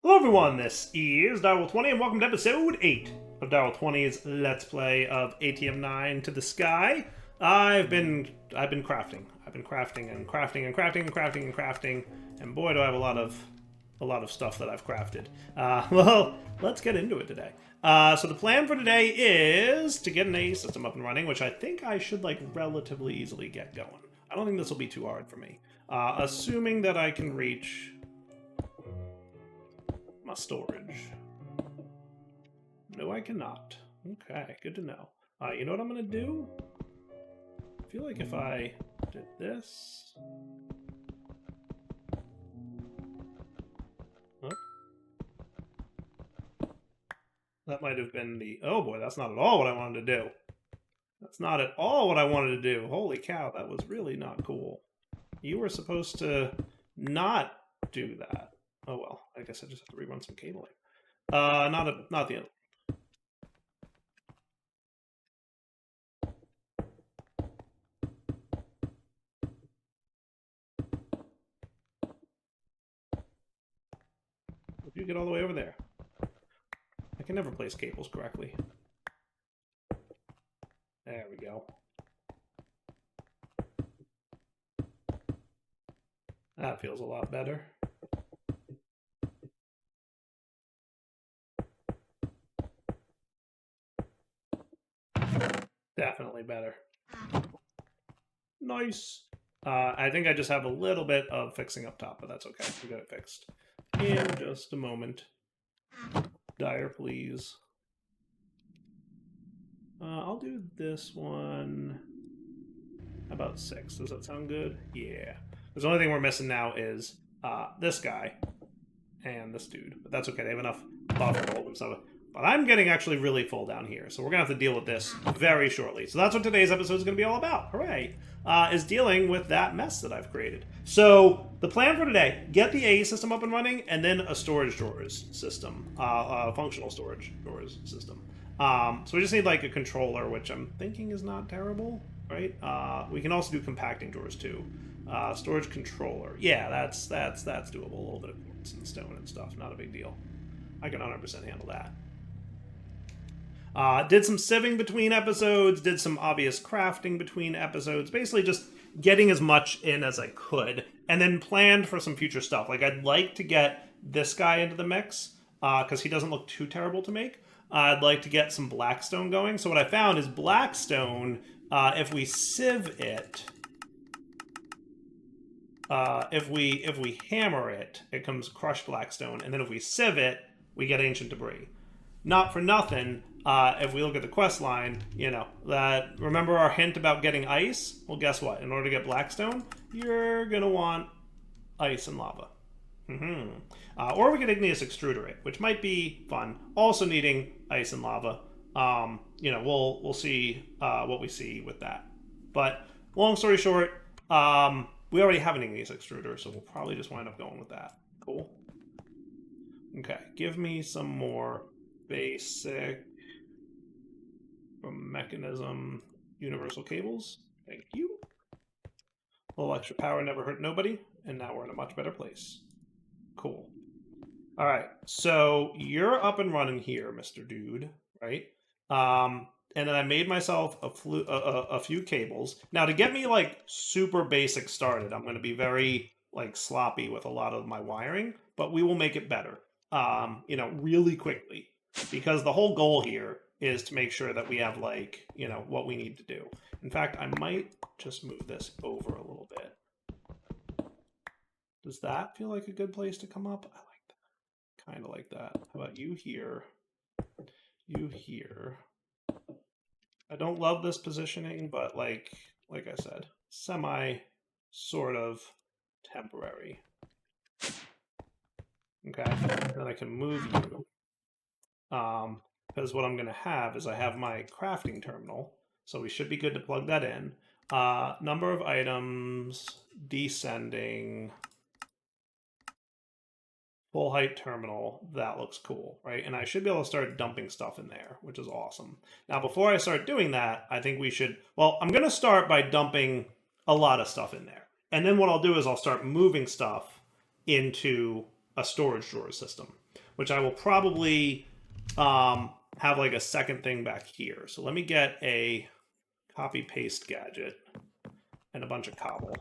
Hello everyone, this is Direwolf20 and welcome to episode 8 of Direwolf20's Let's Play of ATM9 to the Sky. I've been crafting. I've been crafting and crafting and crafting and crafting and crafting, and boy do I have a lot of stuff that I've crafted. Well, let's get into it today. So the plan for today is to get an A system up and running, which I think I should like relatively easily get going. I don't think this will be too hard for me. Assuming that I can reach my storage. No, I cannot. Okay, good to know. You know what I'm gonna do? I feel like if I did this... Oh. That might have been the... Oh boy, that's not at all what I wanted to do. That's not at all what I wanted to do. Holy cow, that was really not cool. You were supposed to not do that. Oh well, I guess I just have to rerun some cabling. Not the end. If you get all the way over there. I can never place cables correctly. There we go. That feels a lot better. Definitely better. Nice. I think I just have a little bit of fixing up top, but that's okay. We got it fixed. In just a moment. Dire, please. I'll do this one about 6. Does that sound good? Yeah. The only thing we're missing now is this guy and this dude. But that's okay. They have enough buffer to hold themselves. But I'm getting actually really full down here, so we're going to have to deal with this very shortly. So that's what today's episode is going to be all about. Hooray! Is dealing with that mess that I've created. So the plan for today, get the A system up and running, and then a storage drawers system, functional storage drawers system. So we just need like a controller, which I'm thinking is not terrible, right? We can also do compacting drawers too. Storage controller. Yeah, that's doable. A little bit of quartz and stone and stuff. Not a big deal. I can 100% handle that. Did some sieving between episodes, did some obvious crafting between episodes, basically just getting as much in as I could, and then planned for some future stuff. Like, I'd like to get this guy into the mix, because he doesn't look too terrible to make. I'd like to get some blackstone going. So what I found is blackstone, if we sieve it, if we hammer it, it comes crushed blackstone, and then if we sieve it, we get ancient debris. Not for nothing, if we look at the quest line, you know, that, remember our hint about getting ice? Well, guess what? In order to get blackstone, you're gonna want ice and lava. Or we could igneous extruder it, which might be fun. Also needing ice and lava. You know, we'll see what we see with that. But long story short, we already have an igneous extruder, so we'll probably just wind up going with that. Cool. Okay, give me some more basic from mechanism universal cables. Thank you. A little extra power never hurt nobody, and now we're in a much better place. Cool. All right, so you're up and running here, Mr. Dude, right? And then I made myself a few cables. Now, to get me like super basic started, I'm going to be very like sloppy with a lot of my wiring, but we will make it better. You know, really quickly, because the whole goal here is to make sure that we have like, you know, what we need to do. In fact, I might just move this over a little bit. Does that feel like a good place to come up? I like that. Kind of like that. How about you here? You here. I don't love this positioning, but like I said, semi sort of temporary. Okay, then I can move you. Because what I'm going to have is I have my crafting terminal, so we should be good to plug that in. Number of items, descending, full height terminal, that looks cool, right? And I should be able to start dumping stuff in there, which is awesome. Now, before I start doing that, I think we should, well, I'm going to start by dumping a lot of stuff in there. And then what I'll do is I'll start moving stuff into a storage drawer system. which I will probably have like a second thing back here. So let me get a copy paste gadget and a bunch of cobble.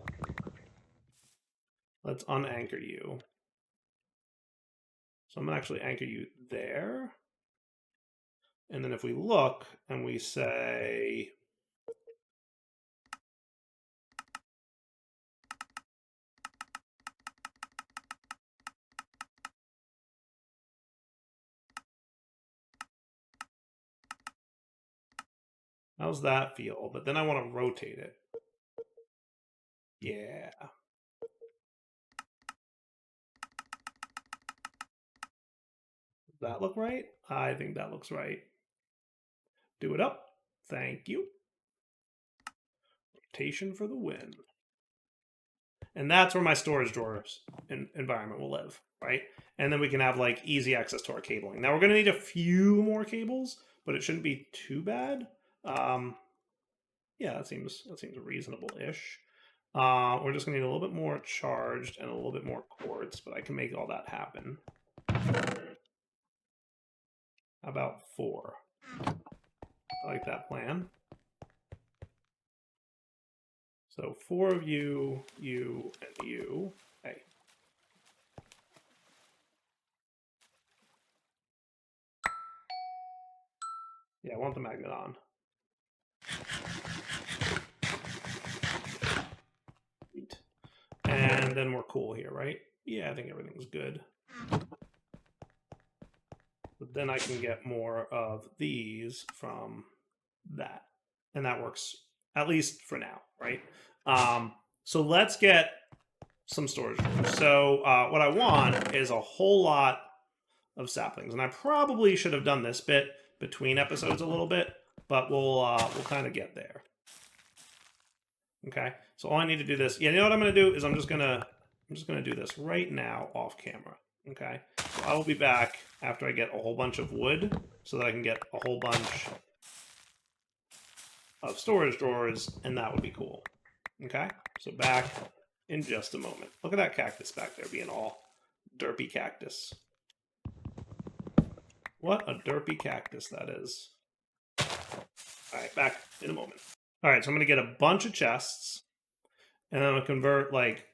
Let's unanchor you. So I'm gonna actually anchor you there. And then if we look and we say, how's that feel? But then I want to rotate it. Yeah. Does that look right? I think that looks right. Do it up. Thank you. Rotation for the win. And that's where my storage drawers environment will live, right? And then we can have like easy access to our cabling. Now we're going to need a few more cables, but it shouldn't be too bad. Yeah, that seems reasonable-ish. We're just going to need a little bit more charged and a little bit more quartz, but I can make all that happen. How about 4? I like that plan. So 4 of you, you, and you. Hey. Yeah, I want the magnet on. Sweet. And then we're cool here, right? Yeah, I think everything's good. But then I can get more of these from that. And that works, at least for now, right? So let's get some storage drawers. So what I want is a whole lot of saplings. And I probably should have done this bit between episodes a little bit, but we'll kind of get there. Okay, so all I need to do this. Yeah, you know what I'm going to do is I'm just gonna do this right now off camera. Okay, so I will be back after I get a whole bunch of wood so that I can get a whole bunch of storage drawers, and that would be cool. Okay, so back in just a moment. Look at that cactus back there being all derpy cactus. What a derpy cactus that is. All right, back in a moment. All right, so I'm going to get a bunch of chests, and then I'm going to convert like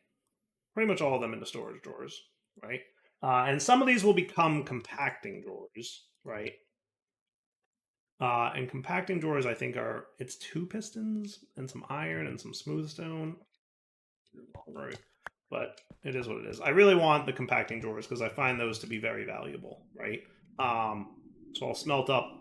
pretty much all of them into storage drawers, right? And some of these will become compacting drawers, right? And compacting drawers, I think, it's 2 pistons and some iron and some smooth stone. Right. But it is what it is. I really want the compacting drawers because I find those to be very valuable, right? So I'll smelt up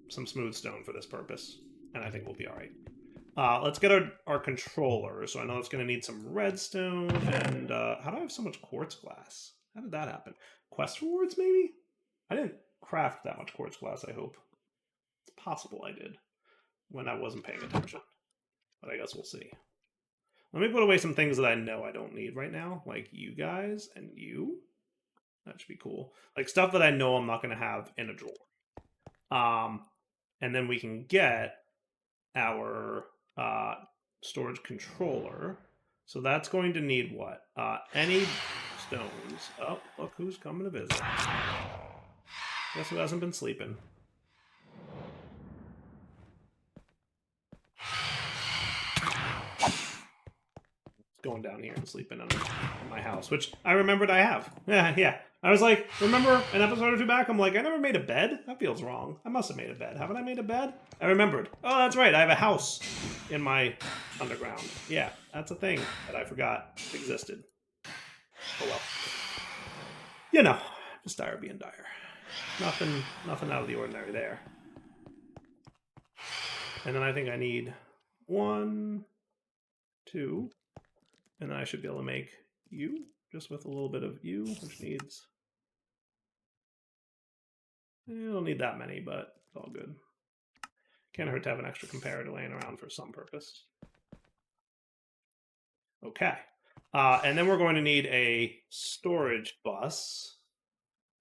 some smooth stone for this purpose, and I think we'll be all right. Let's get our controller. So I know it's going to need some redstone. And how do I have so much quartz glass? How did that happen? Quest rewards, maybe? I didn't craft that much quartz glass, I hope. It's possible I did when I wasn't paying attention. But I guess we'll see. Let me put away some things that I know I don't need right now, like you guys and you. That should be cool. Like stuff that I know I'm not going to have in a drawer. And then we can get our storage controller. So that's going to need what? Any stones. Oh, look who's coming to visit. Guess who hasn't been sleeping? Going down here and sleeping in my house, which I remembered I have. Yeah. I was like, remember an episode or 2 back? I'm like, I never made a bed? That feels wrong. I must have made a bed. Haven't I made a bed? I remembered. Oh, that's right. I have a house in my underground. Yeah, that's a thing that I forgot existed. Oh well. You know, just dire being dire. Nothing out of the ordinary there. And then I think I need 1, 2, and then I should be able to make you, just with a little bit of you, which needs... You don't need that many, but it's all good. Can't hurt to have an extra comparator laying around for some purpose. Okay. And then we're going to need a storage bus,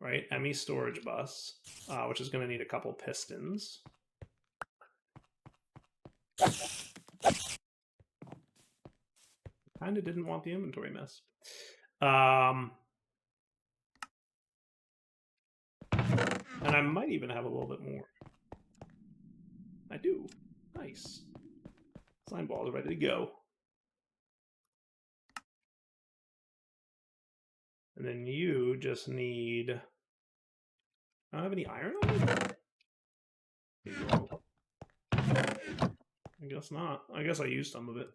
right? ME storage bus, which is going to need a couple pistons. Kind of didn't want the inventory mess. I might even have a little bit more. I do. Nice. Slime ball is ready to go. And then you just need... I don't have any iron on me? I guess not. I guess I used some of it.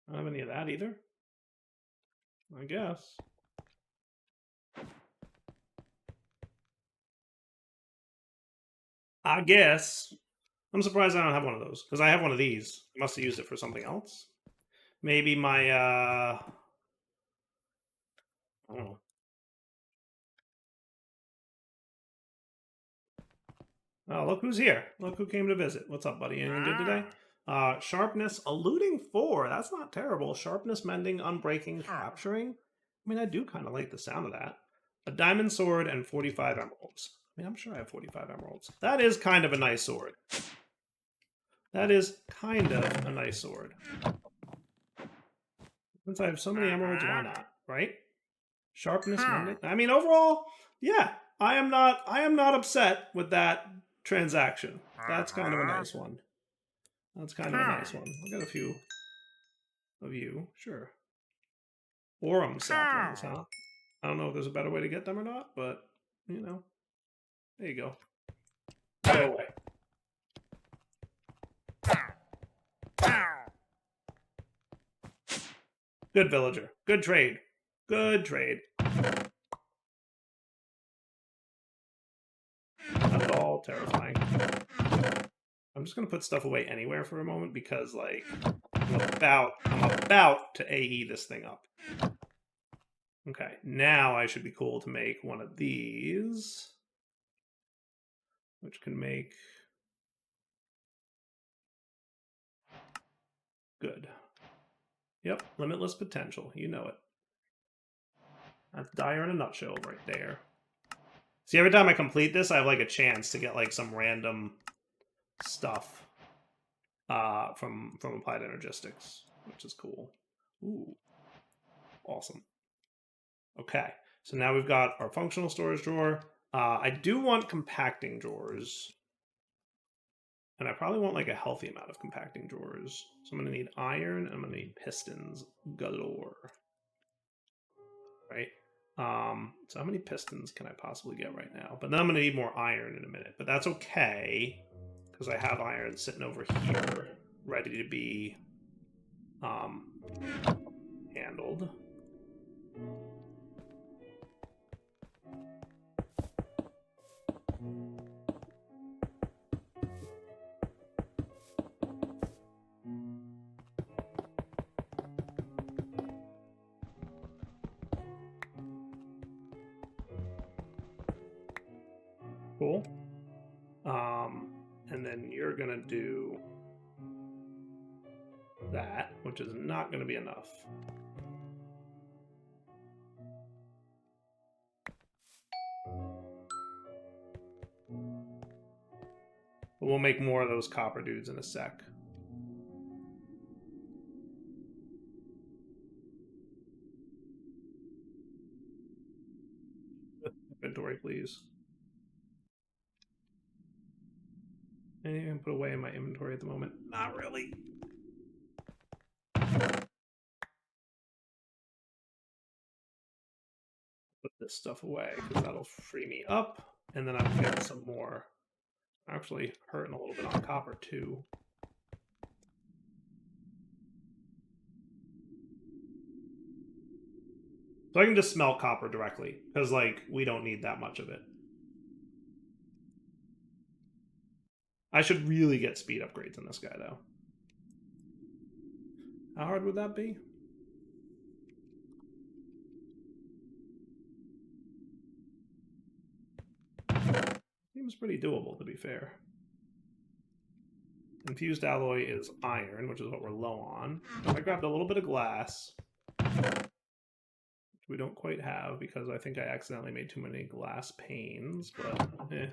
I don't have any of that either. I guess. I guess. I'm surprised I don't have one of those, because I have one of these. I must have used it for something else. Maybe my, I don't know. Oh, look who's here. Look who came to visit. What's up, buddy? Anything good today? Sharpness, eluding 4. That's not terrible. Sharpness, mending, unbreaking, capturing. I mean, I do kind of like the sound of that. A diamond sword and 45 emeralds. I mean, I'm sure I have 45 emeralds. That is kind of a nice sword. That is kind of a nice sword. Since I have so many emeralds, why not? Right? Sharpness, mending. I mean, overall, yeah, I am not upset with that transaction. That's kind of a nice one. That's kind of a nice one. I got a few of you, sure. Aurum saplings, huh? I don't know if there's a better way to get them or not, but you know, there you go. Go away. Good villager. Good trade. Good trade. Not at all terrifying. I'm just gonna put stuff away anywhere for a moment because, like, I'm about to AE this thing up. Okay, now I should be cool to make one of these, which can make good. Yep, limitless potential. You know it. That's dire in a nutshell right there. See, every time I complete this, I have like a chance to get like some random stuff from Applied Energistics, which is cool. Ooh, awesome. Okay, so now we've got our functional storage drawer. I do want compacting drawers. And I probably want like a healthy amount of compacting drawers. So I'm going to need iron and I'm going to need pistons galore. Right? So how many pistons can I possibly get right now? But then I'm going to need more iron in a minute. But that's okay, because I have iron sitting over here ready to be handled. Cool. And then you're going to do that, which is not going to be enough. But we'll make more of those copper dudes in a sec. Inventory, please. Anything I can put away in my inventory at the moment? Not really. Put this stuff away because that'll free me up, and then I will get some more. Actually, hurting a little bit on copper too. So I can just smelt copper directly because, like, we don't need that much of it. I should really get speed upgrades in this guy, though. How hard would that be? Seems pretty doable, to be fair. Infused alloy is iron, which is what we're low on. I grabbed a little bit of glass, which we don't quite have because I think I accidentally made too many glass panes, but eh.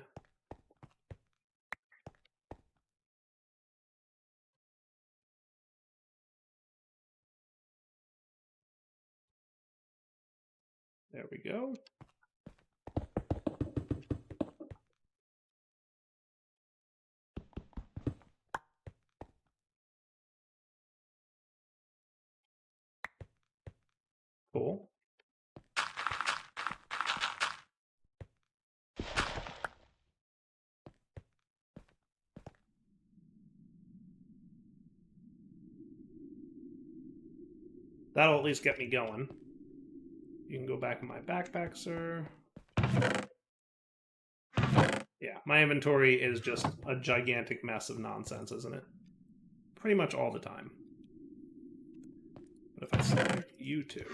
There we go. Cool. That'll at least get me going. You can go back in my backpack, sir. Yeah, my inventory is just a gigantic mess of nonsense, isn't it? Pretty much all the time. But if I select you two,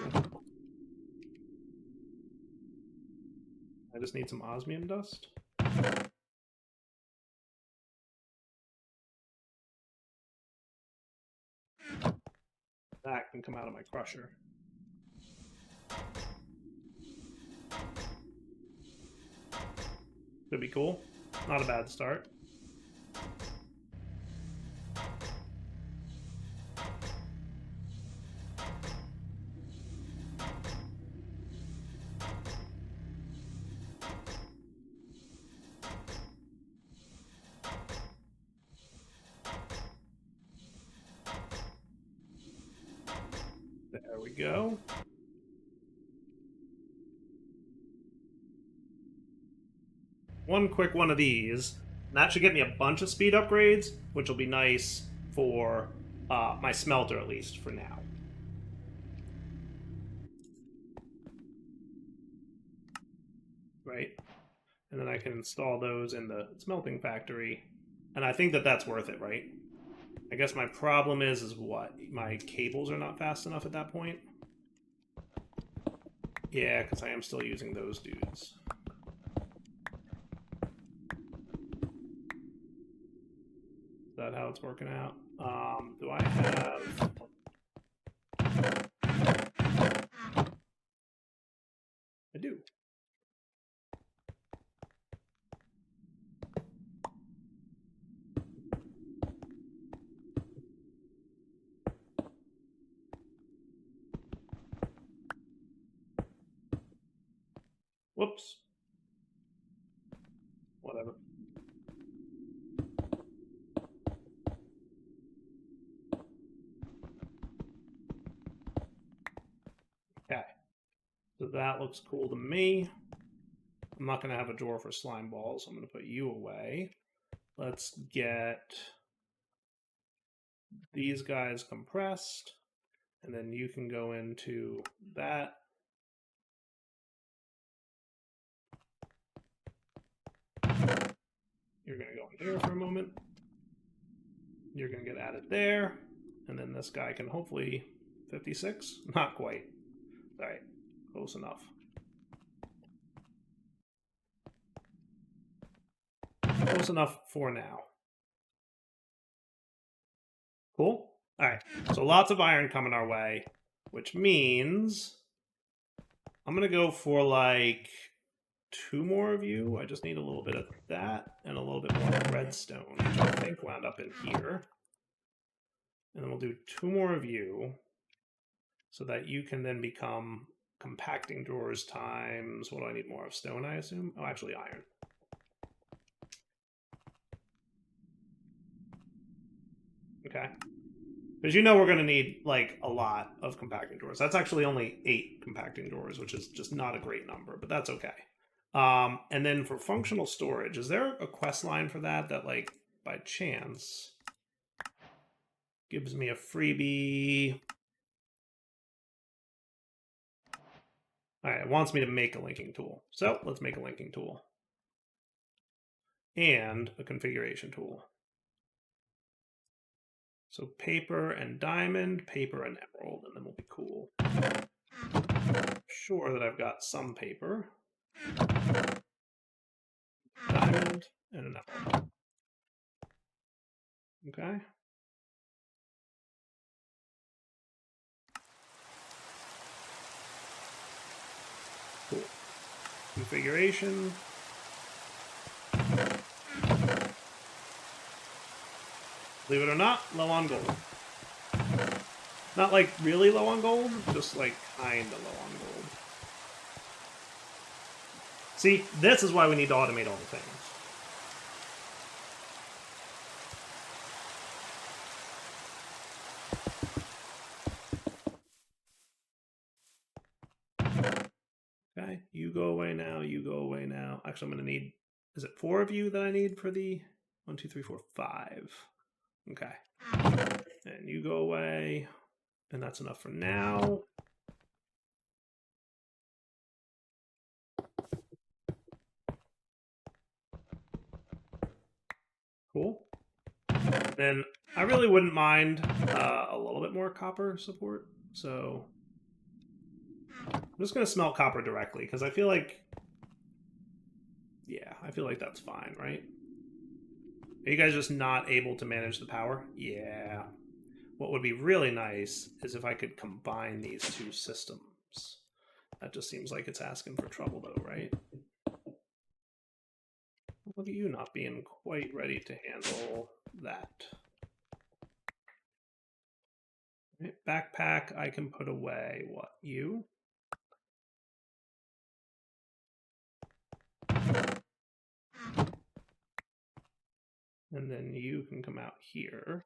I just need some osmium dust. That can come out of my crusher. Could be cool. Not a bad start. There we go. One quick one of these, and that should get me a bunch of speed upgrades, which will be nice for my smelter, at least for now. Right? And then I can install those in the smelting factory, and I think that that's worth it, right? I guess my problem is what? My cables are not fast enough at that point? Yeah, because I am still using those dudes. Is that how it's working out? Do I have... I do. Whoops. Whatever. Okay. So that looks cool to me. I'm not going to have a drawer for slime balls. I'm going to put you away. Let's get these guys compressed. And then you can go into that. You're going to go in here for a moment. You're going to get added there. And then this guy can hopefully... 56? Not quite. All right. Close enough. Close enough for now. Cool. All right. So lots of iron coming our way, which means I'm going to go for like 2 more of you. I just need a little bit of that and a little bit more redstone, which I think wound up in here. And then we'll do 2 more of you so that you can then become compacting drawers times, what do I need more of? Stone, I assume? Oh, actually iron. Okay. Because you know we're going to need like a lot of compacting drawers. That's actually only 8 compacting drawers, which is just not a great number, but that's okay. And then for functional storage, is there a quest line for that like by chance gives me a freebie? All right, it wants me to make a linking tool. So let's make a linking tool. And a configuration tool. So paper and diamond, paper and emerald, and then we'll be cool. Sure that I've got some paper. Diamond and an emerald. Okay. Cool. Configuration. Believe it or not, low on gold. Not like really low on gold, just like kinda low on gold. See, this is why we need to automate all the things. Okay, you go away now, you go away now. Actually, I'm going to need, is it 4 of you that I need for the 1, 2, 3, 4, 5? Okay. And you go away, and that's enough for now. Cool. Then I really wouldn't mind a little bit more copper support, so I'm just going to smelt copper directly, because I feel like, yeah, I feel like that's fine, right? Are you guys just not able to manage the power? Yeah. What would be really nice is if I could combine these two systems. That just seems like it's asking for trouble, though, right? Look at you not being quite ready to handle that. Right, backpack, I can put away. What, you? And then you can come out here.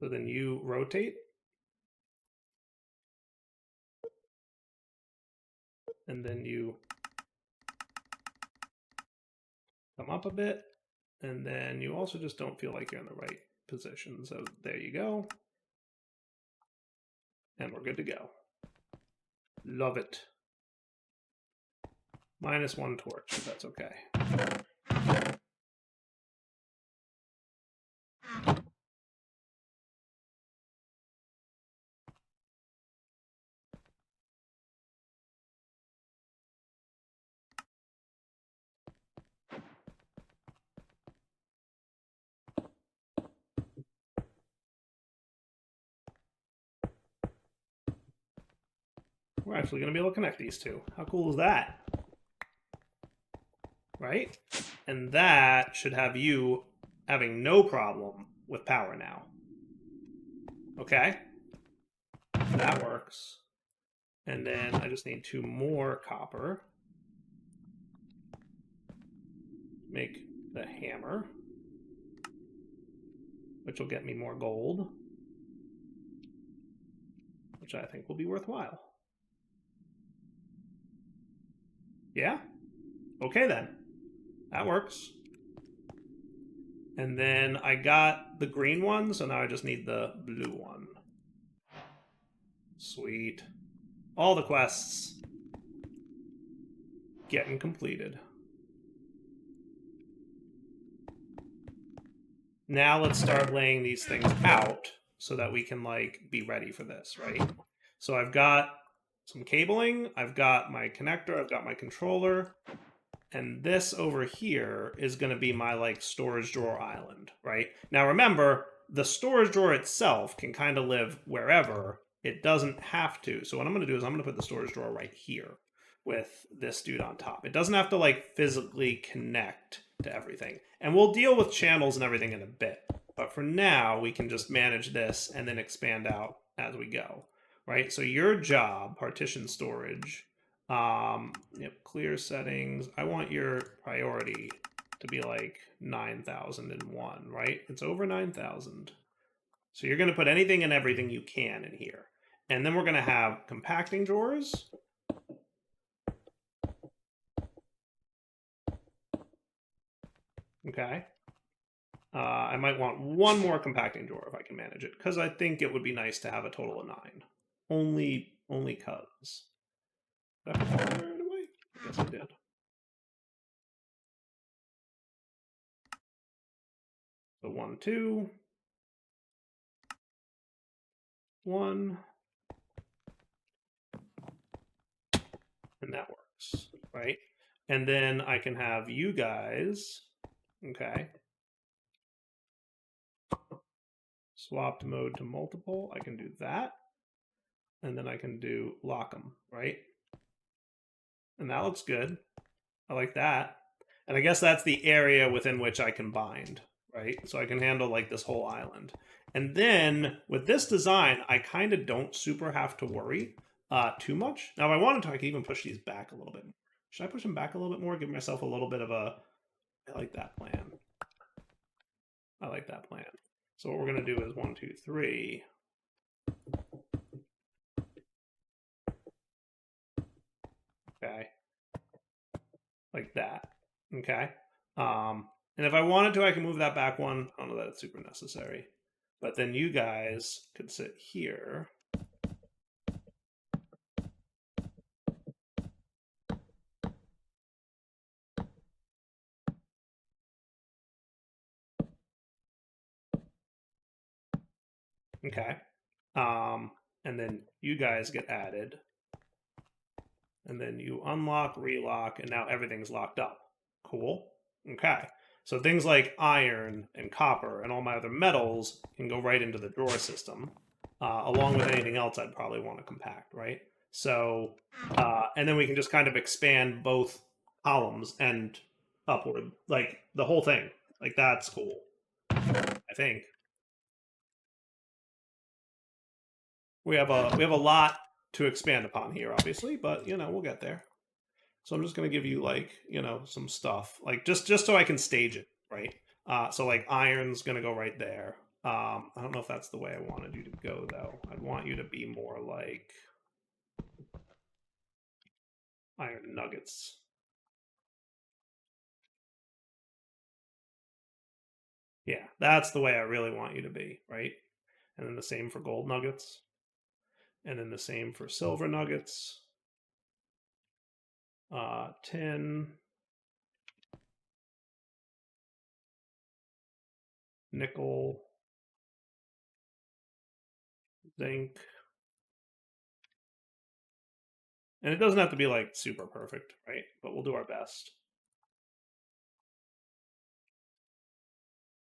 So then you rotate. And then you come up a bit. And then you also just don't feel like you're in the right position. So there you go. And we're good to go. Love it. -1 torch, but that's okay. We're actually going to be able to connect these two. How cool is that? Right? And that should have you having no problem with power now. Okay? That works. And then I just need 2 more copper. Make the hammer, which will get me more gold, which I think will be worthwhile. Yeah? Okay then. That works. And then I got the green one, so now I just need the blue one. Sweet. All the quests getting completed. Now let's start laying these things out so that we can like be ready for this, right? So I've got some cabling, I've got my connector, I've got my controller, and this over here is going to be my like storage drawer island, right? Now remember, the storage drawer itself can kind of live wherever. It doesn't have to. So what I'm going to do is I'm going to put the storage drawer right here with this dude on top. It doesn't have to like physically connect to everything. And we'll deal with channels and everything in a bit. But for now, we can just manage this and then expand out as we go, right? So your job, partition storage, yep, clear settings. I want your priority to be like 9,001, right? It's over 9,000. So you're going to put anything and everything you can in here. And then we're going to have compacting drawers. Okay. I might want 1 more compacting drawer if I can manage it, because I think it would be nice to have a total of 9. Only cuz. Did I put that right away? I guess I did. So 1, 2, 1, and that works, right? And then I can have you guys, okay, swapped mode to multiple. I can do that. And then I can do lock them, right? And that looks good. I like that. And I guess that's the area within which I can bind. right? So I can handle like this whole island. And then with this design, I kind of don't super have to worry too much. Now, if I wanted to, I could even push these back a little bit. Should I push them back a little bit more? Give myself a little bit of a... I like that plan. I like that plan. So what we're going to do is 1, 2, 3. Okay. Like that. Okay. And if I wanted to, I can move that back one. I don't know that it's super necessary. But then you guys could sit here. Okay. And then you guys get added. And then you unlock, relock, and now everything's locked up. Cool. Okay. So things like iron and copper and all my other metals can go right into the drawer system, along with anything else I'd probably want to compact, right? So, and then we can just kind of expand both columns and upward, like the whole thing. Like that's cool, I think. We have a lot to expand upon here, obviously, but we'll get there. So I'm just going to give you like, some stuff, like just so I can stage it, right? So like iron's going to go right there. I don't know if that's the way I wanted you to go, though. I'd want you to be more like iron nuggets. Yeah, that's the way I really want you to be, right? And then the same for gold nuggets. And then the same for silver nuggets. Tin. Nickel. Zinc. And it doesn't have to be like super perfect, right? But we'll do our best.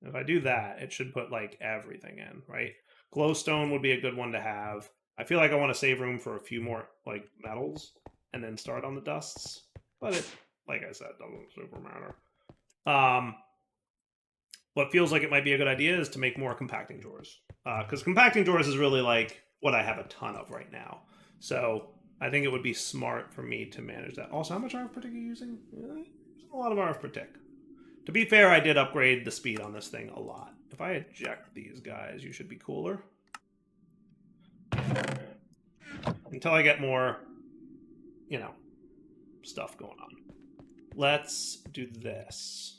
If I do that, it should put like everything in, right? Glowstone would be a good one to have. I feel like I want to save room for a few more like metals and then start on the dusts. But it, like I said, doesn't super matter. What feels like it might be a good idea is to make more compacting drawers. Because compacting drawers is really like what I have a ton of right now. So I think it would be smart for me to manage that. Also, how much RF per tick are you using? A lot of RF per tick. To be fair, I did upgrade the speed on this thing a lot. If I eject these guys, you should be cooler. Until I get more, stuff going on. Let's do this.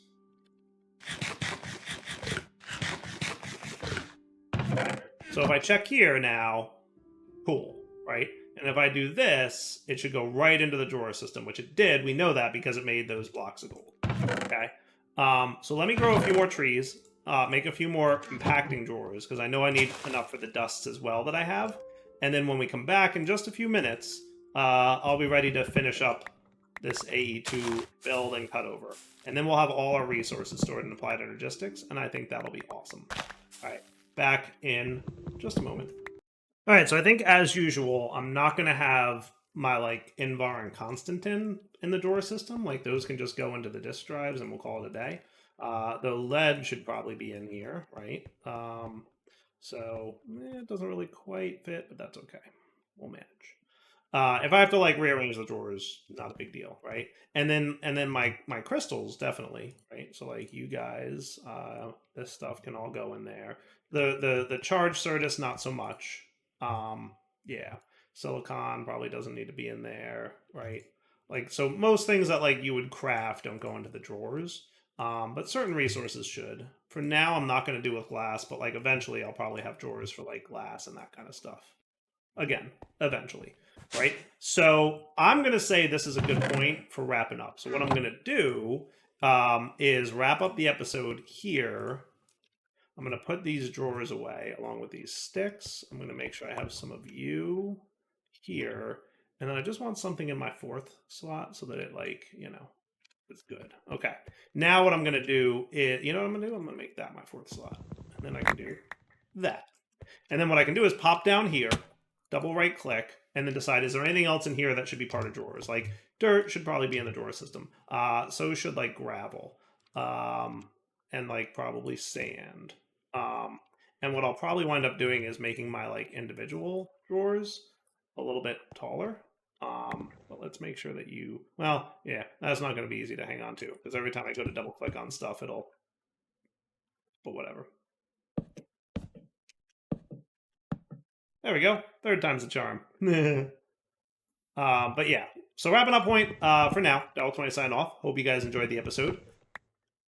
Okay. So if I check here now, cool, right? And if I do this, it should go right into the drawer system, which it did. We know that because it made those blocks of gold. Okay. So let me grow a few more trees, make a few more compacting drawers, because I know I need enough for the dusts as well that I have. And then when we come back in just a few minutes, I'll be ready to finish up this AE2 build and cut over. And then we'll have all our resources stored in applied energistics, and I think that'll be awesome. All right, back in just a moment. All right, so I think as usual, I'm not going to have my like Invar and Constantin in the drawer system. Like those can just go into the disk drives and we'll call it a day. The lead should probably be in here, right? So it doesn't really quite fit, but that's okay. We'll manage. If I have to like rearrange the drawers, not a big deal, right? And then my crystals definitely, right? So like you guys, this stuff can all go in there. The charge Certus not so much. Yeah, silicon probably doesn't need to be in there, right? Like so, most things that like you would craft don't go into the drawers. But certain resources should. For now, I'm not going to do with glass, but like eventually, I'll probably have drawers for like glass and that kind of stuff. Again, eventually, right? So I'm going to say this is a good point for wrapping up. So what I'm going to do is wrap up the episode here. I'm going to put these drawers away along with these sticks. I'm going to make sure I have some of you here. And then I just want something in my fourth slot so that it like, it's good. Okay. Now what I'm going to do is, what I'm going to do? I'm going to make that my fourth slot. And then I can do that. And then what I can do is pop down here, double right click, and then decide, is there anything else in here that should be part of drawers? Like dirt should probably be in the drawer system. So should like gravel. and like probably sand. And what I'll probably wind up doing is making my like individual drawers a little bit taller. But let's make sure that you, well, yeah, that's not going to be easy to hang on to because every time I go to double click on stuff, it'll, but whatever. There we go. Third time's the charm. But yeah, so wrapping up point for now. Del20 sign off. Hope you guys enjoyed the episode.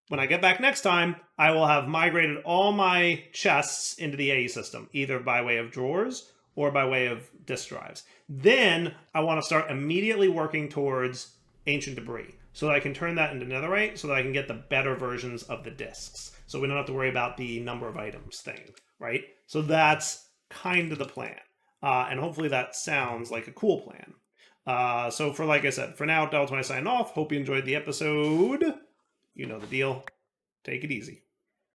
When I get back next time, I will have migrated all my chests into the AE system, either by way of drawers or by way of disk drives. Then I want to start immediately working towards ancient debris so that I can turn that into netherite so that I can get the better versions of the disks. So we don't have to worry about the number of items thing, right? So that's kind of the plan. And hopefully that sounds like a cool plan. So for, like I said, for now, Del20 signing off. Hope you enjoyed the episode. You know the deal. Take it easy.